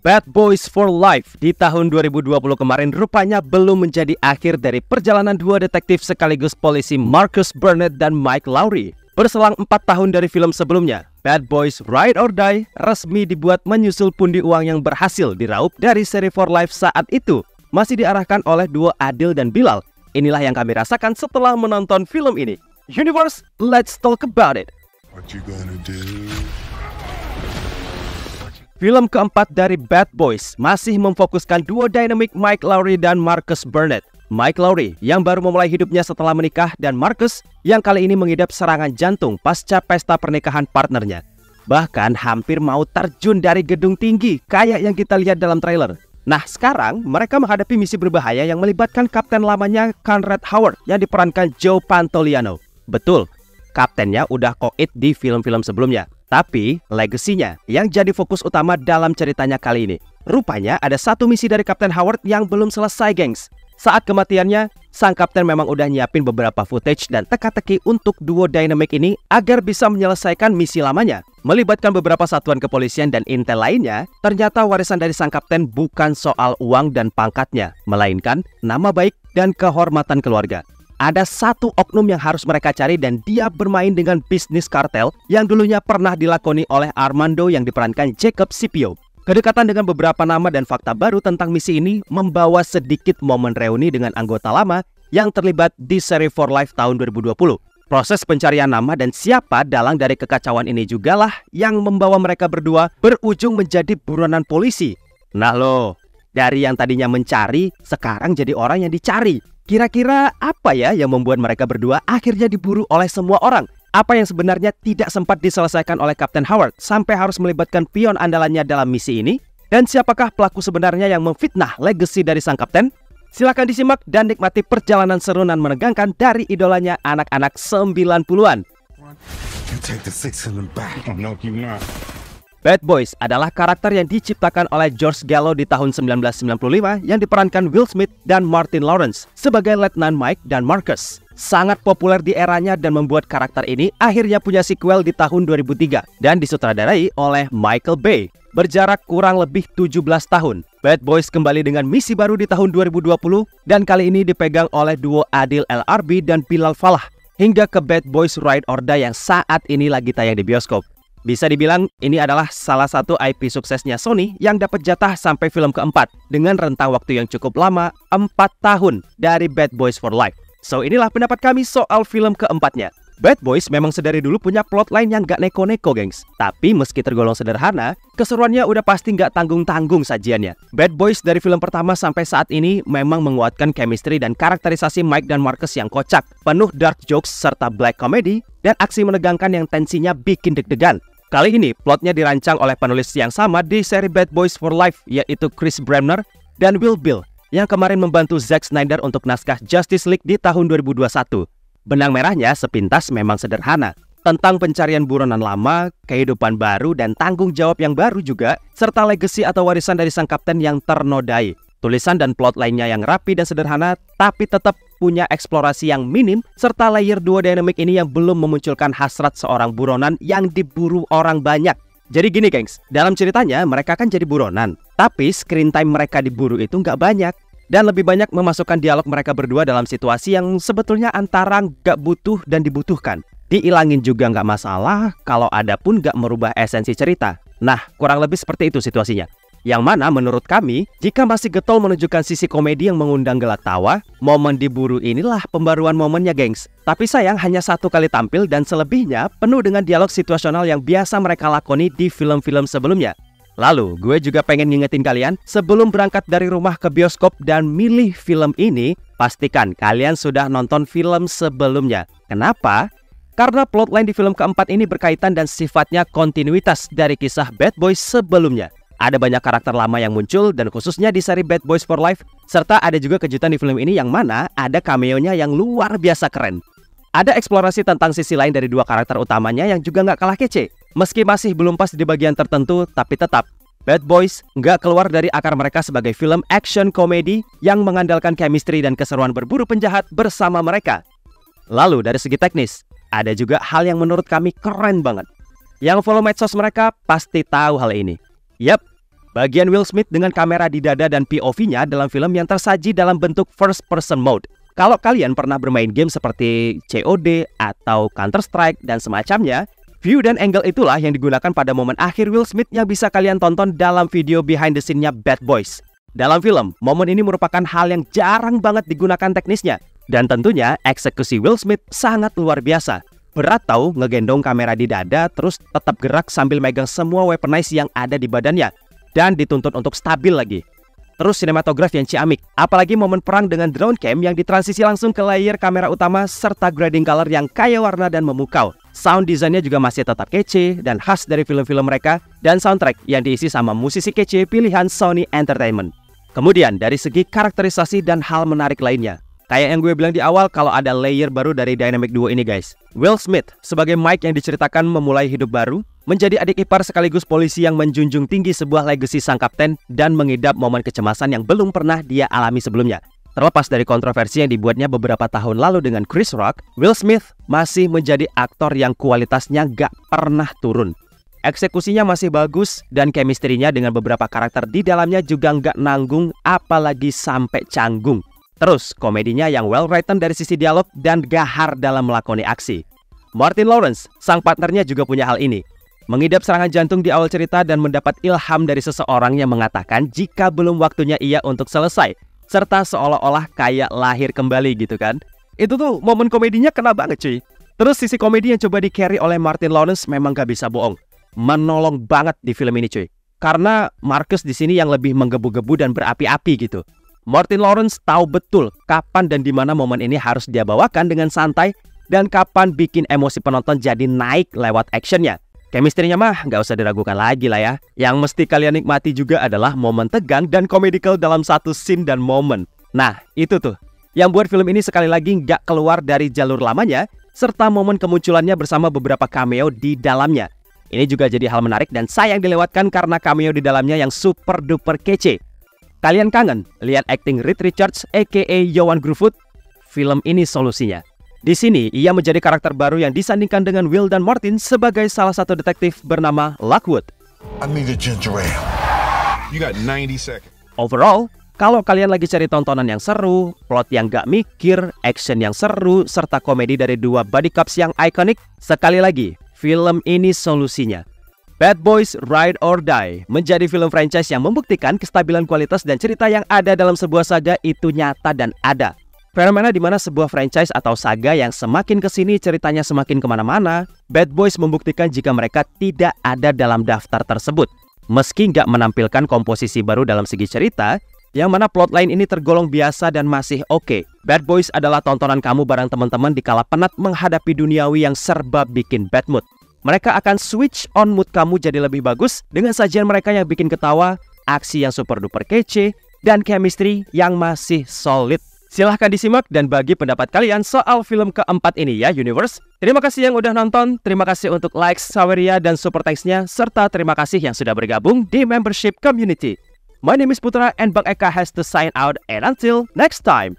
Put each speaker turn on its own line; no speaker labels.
Bad Boys for Life di tahun 2020 kemarin rupanya belum menjadi akhir dari perjalanan dua detektif sekaligus polisi Marcus Burnett dan Mike Lowrey. Berselang 4 tahun dari film sebelumnya, Bad Boys Ride or Die resmi dibuat menyusul pundi uang yang berhasil diraup dari seri For Life saat itu. Masih diarahkan oleh duo Adil dan Bilal. Inilah yang kami rasakan setelah menonton film ini. Universe, let's talk about it.
What you gonna do?
Film keempat dari Bad Boys masih memfokuskan duo dinamik Mike Lowrey dan Marcus Burnett. Mike Lowrey yang baru memulai hidupnya setelah menikah dan Marcus yang kali ini mengidap serangan jantung pasca pesta pernikahan partnernya. Bahkan hampir mau terjun dari gedung tinggi kayak yang kita lihat dalam trailer. Nah sekarang mereka menghadapi misi berbahaya yang melibatkan kapten lamanya Conrad Howard yang diperankan Joe Pantoliano. Betul, kaptennya udah koit di film-film sebelumnya. Tapi, legasinya yang jadi fokus utama dalam ceritanya kali ini. Rupanya ada satu misi dari Kapten Howard yang belum selesai, gengs. Saat kematiannya, sang kapten memang udah nyiapin beberapa footage dan teka-teki untuk duo dynamic ini agar bisa menyelesaikan misi lamanya. Melibatkan beberapa satuan kepolisian dan intel lainnya, ternyata warisan dari sang kapten bukan soal uang dan pangkatnya, melainkan nama baik dan kehormatan keluarga. Ada satu oknum yang harus mereka cari dan dia bermain dengan bisnis kartel yang dulunya pernah dilakoni oleh Armando yang diperankan Jacob Scipio. Kedekatan dengan beberapa nama dan fakta baru tentang misi ini membawa sedikit momen reuni dengan anggota lama yang terlibat di seri For Life tahun 2020. Proses pencarian nama dan siapa dalang dari kekacauan ini jugalah yang membawa mereka berdua berujung menjadi buronan polisi. Nah loh, dari yang tadinya mencari, sekarang jadi orang yang dicari. Kira-kira apa ya yang membuat mereka berdua akhirnya diburu oleh semua orang? Apa yang sebenarnya tidak sempat diselesaikan oleh Kapten Howard sampai harus melibatkan pion andalannya dalam misi ini? Dan siapakah pelaku sebenarnya yang memfitnah legasi dari sang kapten? Silahkan disimak dan nikmati perjalanan seru dan menegangkan dari idolanya anak-anak 90-an.
You take the six in the back. No, you're not.
Bad Boys adalah karakter yang diciptakan oleh George Gallo di tahun 1995 yang diperankan Will Smith dan Martin Lawrence sebagai Letnan Mike dan Marcus. Sangat populer di eranya dan membuat karakter ini akhirnya punya sequel di tahun 2003 dan disutradarai oleh Michael Bay. Berjarak kurang lebih 17 tahun, Bad Boys kembali dengan misi baru di tahun 2020 dan kali ini dipegang oleh duo Adil El-Arbi dan Bilal Fallah hingga ke Bad Boys Ride or Die yang saat ini lagi tayang di bioskop. Bisa dibilang ini adalah salah satu IP suksesnya Sony yang dapat jatah sampai film keempat dengan rentang waktu yang cukup lama 4 tahun dari Bad Boys for Life. So inilah pendapat kami soal film keempatnya. Bad Boys memang sedari dulu punya plotline yang gak neko-neko gengs. Tapi meski tergolong sederhana, keseruannya udah pasti gak tanggung-tanggung sajiannya. Bad Boys dari film pertama sampai saat ini memang menguatkan chemistry dan karakterisasi Mike dan Marcus yang kocak, penuh dark jokes serta black comedy, dan aksi menegangkan yang tensinya bikin deg-degan. Kali ini plotnya dirancang oleh penulis yang sama di seri Bad Boys for Life, yaitu Chris Bremner dan Will Bill yang kemarin membantu Zack Snyder untuk naskah Justice League di tahun 2021. Benang merahnya sepintas memang sederhana, tentang pencarian buronan lama, kehidupan baru, dan tanggung jawab yang baru juga, serta legasi atau warisan dari sang kapten yang ternodai. Tulisan dan plot lainnya yang rapi dan sederhana, tapi tetap punya eksplorasi yang minim, serta layer duo dynamic ini yang belum memunculkan hasrat seorang buronan yang diburu orang banyak. Jadi gini gengs, dalam ceritanya mereka kan jadi buronan, tapi screen time mereka diburu itu nggak banyak. Dan lebih banyak memasukkan dialog mereka berdua dalam situasi yang sebetulnya antara nggak butuh dan dibutuhkan. Diilangin juga nggak masalah, kalau ada pun nggak merubah esensi cerita. Nah, kurang lebih seperti itu situasinya. Yang mana menurut kami, jika masih getol menunjukkan sisi komedi yang mengundang gelak tawa, momen diburu inilah pembaruan momennya gengs. Tapi sayang hanya satu kali tampil dan selebihnya penuh dengan dialog situasional yang biasa mereka lakoni di film-film sebelumnya. Lalu, gue juga pengen ngingetin kalian, sebelum berangkat dari rumah ke bioskop dan milih film ini, pastikan kalian sudah nonton film sebelumnya. Kenapa? Karena plotline di film keempat ini berkaitan dan sifatnya kontinuitas dari kisah Bad Boys sebelumnya. Ada banyak karakter lama yang muncul dan khususnya di seri Bad Boys for Life, serta ada juga kejutan di film ini yang mana ada cameo-nya yang luar biasa keren. Ada eksplorasi tentang sisi lain dari dua karakter utamanya yang juga nggak kalah kece. Meski masih belum pas di bagian tertentu, tapi tetap Bad Boys nggak keluar dari akar mereka sebagai film action komedi yang mengandalkan chemistry dan keseruan berburu penjahat bersama mereka. Lalu dari segi teknis, ada juga hal yang menurut kami keren banget. Yang follow medsos mereka pasti tahu hal ini. Yap, Bagian Will Smith dengan kamera di dada dan POV-nya dalam film yang tersaji dalam bentuk first person mode. Kalau kalian pernah bermain game seperti COD atau Counter-Strike dan semacamnya, view dan angle itulah yang digunakan pada momen akhir Will Smith yang bisa kalian tonton dalam video behind the scene-nya Bad Boys. Dalam film, momen ini merupakan hal yang jarang banget digunakan teknisnya. Dan tentunya eksekusi Will Smith sangat luar biasa. Berat tau ngegendong kamera di dada terus tetap gerak sambil megang semua weaponize yang ada di badannya. Dan dituntut untuk stabil lagi. Terus sinematografi yang ciamik, apalagi momen perang dengan drone cam yang ditransisi langsung ke layer kamera utama serta grading color yang kaya warna dan memukau. Sound desainnya juga masih tetap kece dan khas dari film-film mereka, dan soundtrack yang diisi sama musisi kece pilihan Sony Entertainment. Kemudian dari segi karakterisasi dan hal menarik lainnya, kayak yang gue bilang di awal kalau ada layer baru dari dynamic duo ini guys. Will Smith sebagai Mike yang diceritakan memulai hidup baru, menjadi adik ipar sekaligus polisi yang menjunjung tinggi sebuah legasi sang kapten dan mengidap momen kecemasan yang belum pernah dia alami sebelumnya. Terlepas dari kontroversi yang dibuatnya beberapa tahun lalu dengan Chris Rock, Will Smith masih menjadi aktor yang kualitasnya gak pernah turun. Eksekusinya masih bagus dan chemistry-nya dengan beberapa karakter di dalamnya juga gak nanggung apalagi sampai canggung. Terus komedinya yang well written dari sisi dialog dan gahar dalam melakoni aksi. Martin Lawrence, sang partnernya juga punya hal ini. Mengidap serangan jantung di awal cerita dan mendapat ilham dari seseorang yang mengatakan jika belum waktunya ia untuk selesai, serta seolah-olah kayak lahir kembali gitu kan. Itu tuh momen komedinya kena banget cuy. Terus sisi komedi yang coba di-carry oleh Martin Lawrence memang gak bisa bohong. Menolong banget di film ini cuy. Karena Marcus di sini yang lebih menggebu-gebu dan berapi-api gitu. Martin Lawrence tahu betul kapan dan di mana momen ini harus dia bawakan dengan santai dan kapan bikin emosi penonton jadi naik lewat actionnya. Chemistry-nya mah nggak usah diragukan lagi lah ya. Yang mesti kalian nikmati juga adalah momen tegang dan komedikal dalam satu scene dan momen. Nah, itu tuh yang buat film ini sekali lagi nggak keluar dari jalur lamanya, serta momen kemunculannya bersama beberapa cameo di dalamnya. Ini juga jadi hal menarik dan sayang dilewatkan karena cameo di dalamnya yang super duper kece. Kalian kangen lihat acting Reed Richards aka Johan Gruffudd? Film ini solusinya. Di sini, ia menjadi karakter baru yang disandingkan dengan Will dan Martin sebagai salah satu detektif bernama Lockwood.
I need a ginger ale. You got 90 seconds.
Overall, kalau kalian lagi cari tontonan yang seru, plot yang gak mikir, action yang seru, serta komedi dari dua buddy cops yang ikonik, sekali lagi, film ini solusinya. Bad Boys Ride or Die menjadi film franchise yang membuktikan kestabilan kualitas dan cerita yang ada dalam sebuah saga itu nyata dan ada. Fenomena di mana sebuah franchise atau saga yang semakin kesini ceritanya semakin kemana-mana, Bad Boys membuktikan jika mereka tidak ada dalam daftar tersebut. Meski nggak menampilkan komposisi baru dalam segi cerita, yang mana plotline ini tergolong biasa dan masih oke. Bad Boys adalah tontonan kamu bareng teman-teman di kala penat menghadapi duniawi yang serba bikin bad mood. Mereka akan switch on mood kamu jadi lebih bagus dengan sajian mereka yang bikin ketawa, aksi yang super duper kece, dan chemistry yang masih solid. Silahkan disimak dan bagi pendapat kalian soal film keempat ini ya Universe. Terima kasih yang udah nonton, terima kasih untuk likes, saweria, dan super thanks-nya, serta terima kasih yang sudah bergabung di membership community. My name is Putra and Bang Eka has to sign out and until next time.